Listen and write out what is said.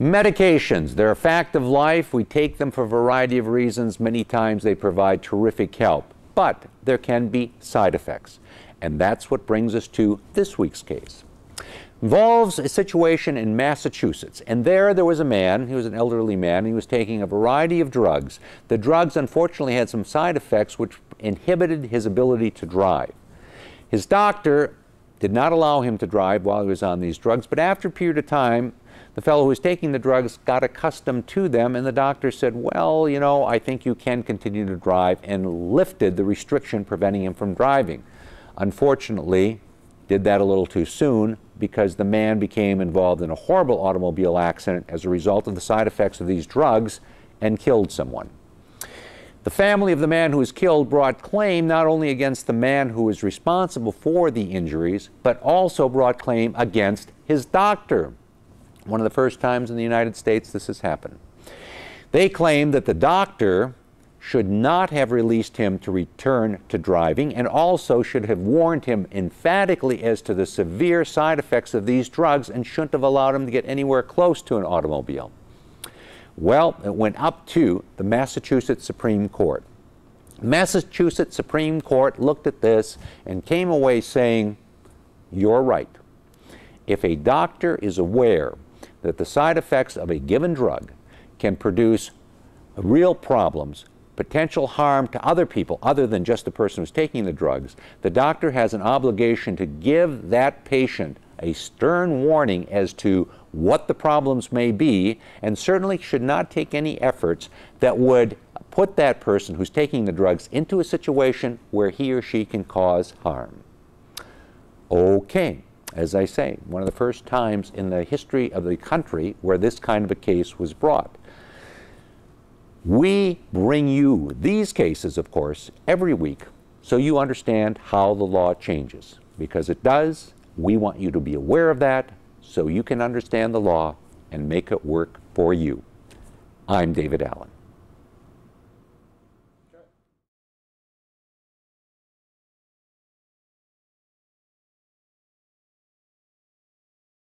Medications, they're a fact of life. We take them for a variety of reasons. Many times they provide terrific help, but there can be side effects. And that's what brings us to this week's case. Involves a situation in Massachusetts. And there was a man, he was an elderly man, he was taking a variety of drugs. The drugs unfortunately had some side effects which inhibited his ability to drive. His doctor did not allow him to drive while he was on these drugs, but after a period of time, the fellow who was taking the drugs got accustomed to them, and the doctor said, well, you know, I think you can continue to drive, and lifted the restriction preventing him from driving. Unfortunately, did that a little too soon because the man became involved in a horrible automobile accident as a result of the side effects of these drugs and killed someone. The family of the man who was killed brought claim not only against the man who was responsible for the injuries, but also brought claim against his doctor. One of the first times in the United States this has happened. They claim that the doctor should not have released him to return to driving, and also should have warned him emphatically as to the severe side effects of these drugs and shouldn't have allowed him to get anywhere close to an automobile. Well, it went up to the Massachusetts Supreme Court. Massachusetts Supreme Court looked at this and came away saying, you're right. If a doctor is aware that the side effects of a given drug can produce real problems, potential harm to other people other than just the person who's taking the drugs, the doctor has an obligation to give that patient a stern warning as to what the problems may be, and certainly should not take any efforts that would put that person who's taking the drugs into a situation where he or she can cause harm. Okay. As I say, one of the first times in the history of the country where this kind of a case was brought. We bring you these cases, of course, every week so you understand how the law changes. Because it does, we want you to be aware of that so you can understand the law and make it work for you. I'm David Allen.